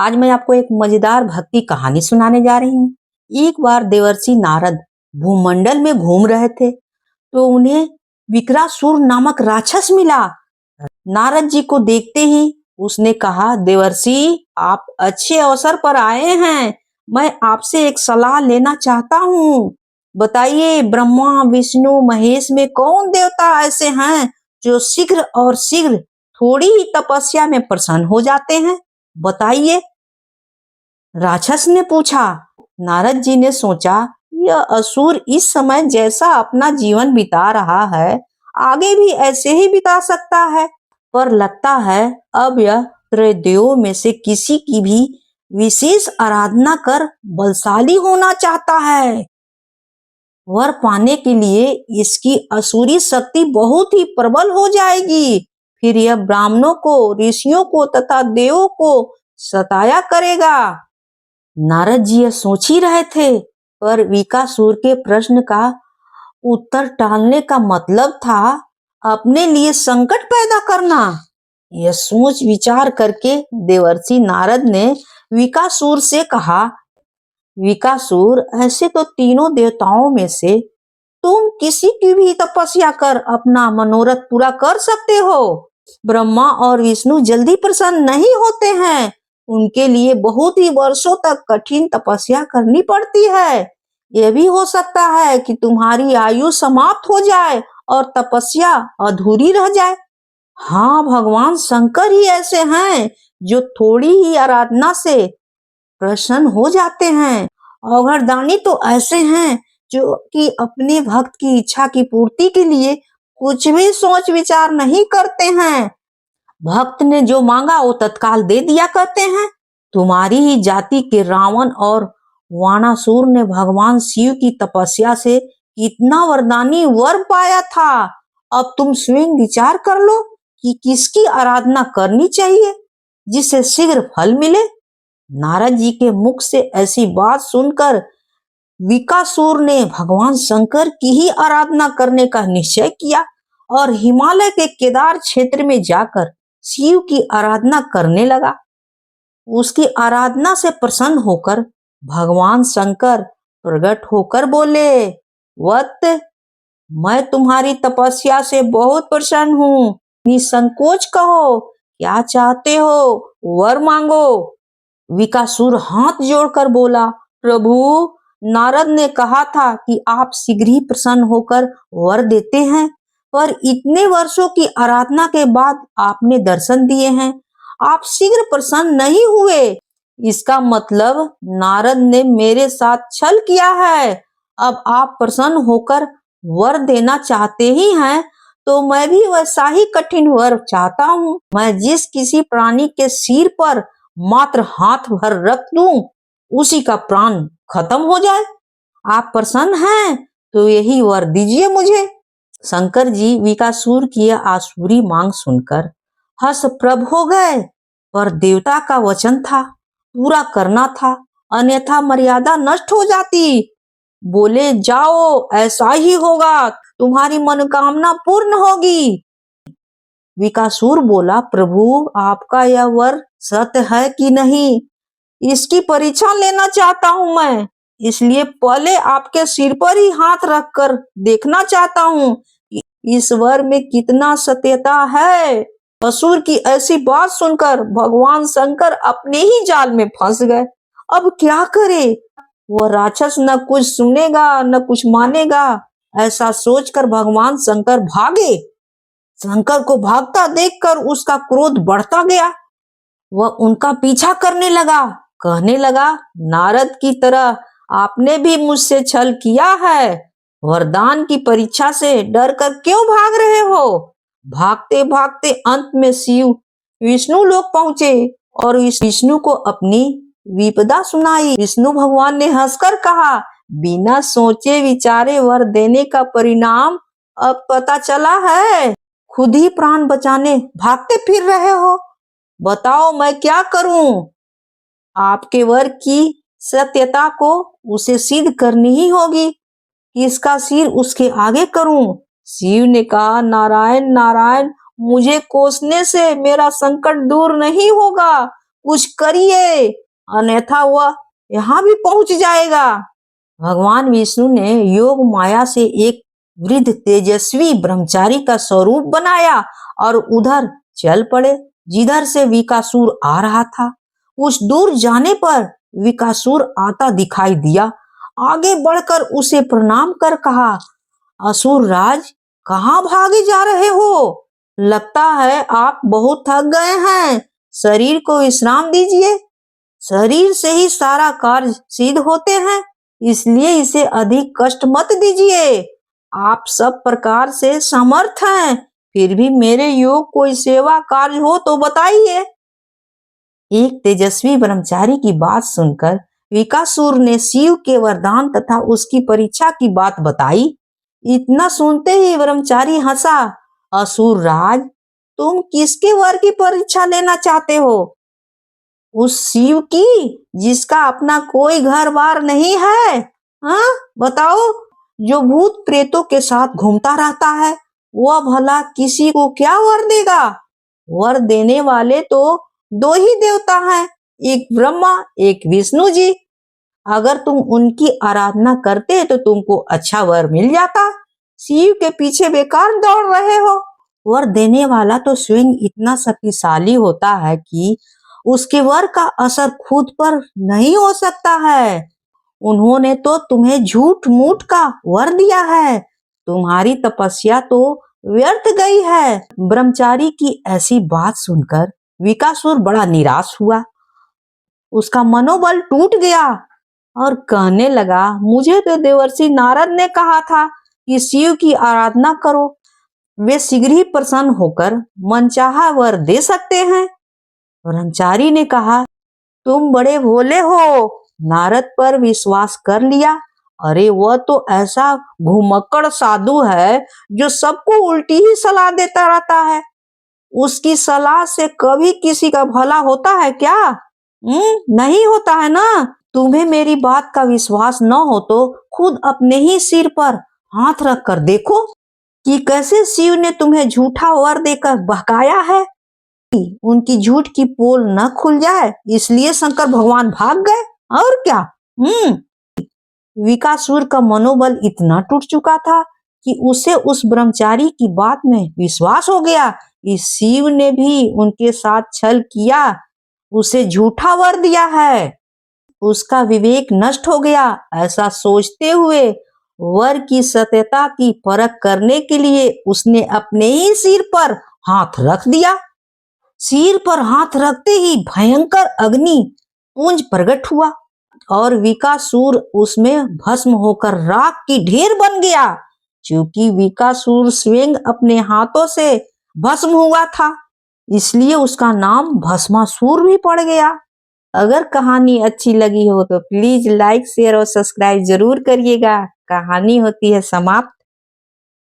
आज मैं आपको एक मजेदार भक्ति कहानी सुनाने जा रही हूँ। एक बार देवर्षि नारद भूमंडल में घूम रहे थे तो उन्हें विकरासुर नामक राक्षस मिला। नारद जी को देखते ही उसने कहा, देवर्षि आप अच्छे अवसर पर आए हैं। मैं आपसे एक सलाह लेना चाहता हूँ। बताइए, ब्रह्मा विष्णु महेश में कौन देवता ऐसे हैं जो शीघ्र और शीघ्र थोड़ी ही तपस्या में प्रसन्न हो जाते हैं? बताइए, राक्षस ने पूछा। नारद जी ने सोचा, यह असुर इस समय जैसा अपना जीवन बिता रहा है आगे भी ऐसे ही बिता सकता है, पर लगता है अब यह त्रैदेवों में से किसी की भी विशेष आराधना कर बलशाली होना चाहता है। वर पाने के लिए इसकी असुरी शक्ति बहुत ही प्रबल हो जाएगी। फिर यह ब्राह्मणों को, ऋषियों को तथा देवों को सताया करेगा। नारद जी यह सोच ही रहे थे, पर विकासुर के प्रश्न का उत्तर टालने का मतलब था अपने लिए संकट पैदा करना। यह सोच विचार करके देवर्षि नारद ने विकासुर से कहा, विकासुर, ऐसे तो तीनों देवताओं में से तुम किसी की भी तपस्या कर अपना मनोरथ पूरा कर सकते हो। ब्रह्मा और विष्णु जल्दी प्रसन्न नहीं होते हैं, उनके लिए बहुत ही वर्षों तक कठिन तपस्या करनी पड़ती है। यह भी हो सकता है कि तुम्हारी आयु समाप्त हो जाए और तपस्या अधूरी रह जाए। हाँ, भगवान शंकर ही ऐसे हैं जो थोड़ी ही आराधना से प्रसन्न हो जाते हैं। अवघड़दानी तो ऐसे हैं जो कि अपने भक्त की इच्छा की पूर्ति के लिए कुछ भी सोच विचार नहीं करते हैं। भक्त ने जो मांगा वो तत्काल दे दिया करते हैं। तुम्हारी ही जाति के रावण और वाणासुर ने भगवान शिव की तपस्या से कितना वरदानी वर पाया था। अब तुम स्वयं विचार कर लो कि किसकी आराधना करनी चाहिए जिससे शीघ्र फल मिले। नारद जी के मुख से ऐसी बात सुनकर विकासुर ने भगवान शंकर की ही आराधना करने का निश्चय किया और हिमालय के केदार क्षेत्र में जाकर शिव की आराधना करने लगा। उसकी आराधना से प्रसन्न होकर भगवान शंकर प्रकट होकर बोले, वत्स, मैं तुम्हारी तपस्या से बहुत प्रसन्न हूँ। निसंकोच कहो, क्या चाहते हो, वर मांगो। विकासुर हाथ जोड़कर बोला, प्रभु, नारद ने कहा था कि आप शीघ्र ही प्रसन्न होकर वर देते हैं, पर इतने वर्षों की आराधना के बाद आपने दर्शन दिए हैं, आप शीघ्र प्रसन्न नहीं हुए। इसका मतलब नारद ने मेरे साथ छल किया है। अब आप प्रसन्न होकर वर देना चाहते ही हैं तो मैं भी वैसा ही कठिन वर चाहता हूँ। मैं जिस किसी प्राणी के सिर पर मात्र हाथ भर रख दूं उसी का प्राण खत्म हो जाए। आप प्रसन्न हैं तो यही वर दीजिए मुझे। शंकर जी विकासुर की यह आसुरी मांग सुनकर हर्षप्रभ हो गए, पर देवता का वचन था, पूरा करना था, अन्यथा मर्यादा नष्ट हो जाती। बोले, जाओ, ऐसा ही होगा, तुम्हारी मनोकामना पूर्ण होगी। विकासुर बोला, प्रभु, आपका यह वर सत्य है कि नहीं, इसकी परीक्षा लेना चाहता हूं मैं, इसलिए पहले आपके सिर पर ही हाथ रखकर देखना चाहता हूं कि इस वर में कितना सत्यता है। असुर की ऐसी बात सुनकर भगवान शंकर अपने ही जाल में फंस गए। अब क्या करे? वह राक्षस न कुछ सुनेगा न कुछ मानेगा। ऐसा सोचकर भगवान शंकर भागे। शंकर को भागता देखकर उसका क्रोध बढ़ता गया। वह उनका पीछा करने लगा, कहने लगा, नारद की तरह आपने भी मुझसे छल किया है। वरदान की परीक्षा से डर कर क्यों भाग रहे हो? भागते भागते अंत में शिव विष्णु लोक पहुंचे और इस विष्णु को अपनी विपदा सुनाई। विष्णु भगवान ने हंसकर कहा, बिना सोचे विचारे वर देने का परिणाम अब पता चला है। खुद ही प्राण बचाने भागते फिर रहे हो। बताओ मैं क्या करूं? आपके वर की सत्यता को उसे सिद्ध करनी ही होगी। किसका सिर उसके आगे करूं? शिव ने कहा, नारायण नारायण, मुझे कोसने से मेरा संकट दूर नहीं होगा। कुछ करिए, अन्यथा वह यहाँ भी पहुंच जाएगा। भगवान विष्णु ने योग माया से एक वृद्ध तेजस्वी ब्रह्मचारी का स्वरूप बनाया और उधर चल पड़े जिधर से विकासुर आ रहा था। कुछ दूर जाने पर विकासुर आता दिखाई दिया। आगे बढ़कर उसे प्रणाम कर कहा, असुर राज, कहाँ भागे जा रहे हो? लगता है आप बहुत थक गए हैं। शरीर को विश्राम दीजिए। शरीर से ही सारा कार्य सिद्ध होते हैं, इसलिए इसे अधिक कष्ट मत दीजिए। आप सब प्रकार से समर्थ हैं, फिर भी मेरे योग कोई सेवा कार्य हो तो बताइए। एक तेजस्वी ब्रह्मचारी की बात सुनकर विकासुर ने शिव के वरदान तथा उसकी परीक्षा की बात बताई। इतना सुनते ही ब्रह्मचारी हंसा। असुर राज, तुम किसके वर की परीक्षा लेना चाहते हो? उस शिव की जिसका अपना कोई घर बार नहीं है? हाँ बताओ, जो भूत प्रेतों के साथ घूमता रहता है, वह भला किसी को क्या वर देगा? वर देने वाले तो दो ही देवता हैं, एक ब्रह्मा एक विष्णु जी। अगर तुम उनकी आराधना करते तो तुमको अच्छा वर मिल जाता। शिव के पीछे बेकार दौड़ रहे हो। वर देने वाला तो स्वयं इतना शक्तिशाली होता है कि उसके वर का असर खुद पर नहीं हो सकता है। उन्होंने तो तुम्हें झूठ मूठ का वर दिया है। तुम्हारी तपस्या तो व्यर्थ गई है। ब्रह्मचारी की ऐसी बात सुनकर विकासुर बड़ा निराश हुआ। उसका मनोबल टूट गया और कहने लगा, मुझे तो देवर्षि नारद ने कहा था कि शिव की आराधना करो, वे शीघ्र ही प्रसन्न होकर मनचाहा वर दे सकते हैं। ब्रह्मचारी ने कहा, तुम बड़े भोले हो, नारद पर विश्वास कर लिया। अरे वह तो ऐसा घुमक्कड़ साधु है जो सबको उल्टी ही सलाह देता रहता है। उसकी सलाह से कभी किसी का भला होता है क्या? नहीं होता है ना। तुम्हें मेरी बात का विश्वास न हो तो खुद अपने ही सिर पर हाथ रख कर देखो कि कैसे शिव ने तुम्हें झूठा वर देकर बहकाया है। उनकी झूठ की पोल न खुल जाए इसलिए शंकर भगवान भाग गए, और क्या। विकासुर का मनोबल इतना टूट चुका था कि उसे उस ब्रह्मचारी की बात में विश्वास हो गया कि शिव ने भी उनके साथ छल किया, उसे झूठा वर दिया है। उसका विवेक नष्ट हो गया। ऐसा सोचते हुए वर की सत्यता की परख करने के लिए उसने अपने ही सिर पर हाथ रख दिया। सिर पर हाथ रखते ही भयंकर अग्नि पुंज प्रकट हुआ और विकासुर उसमें भस्म होकर राख की ढेर बन गया। क्योंकि विकासुर स्वयं अपने हाथों से भस्म हुआ था, इसलिए उसका नाम भस्मासुर भी पड़ गया। अगर कहानी अच्छी लगी हो तो प्लीज लाइक शेयर और सब्सक्राइब जरूर करिएगा। कहानी होती है समाप्त।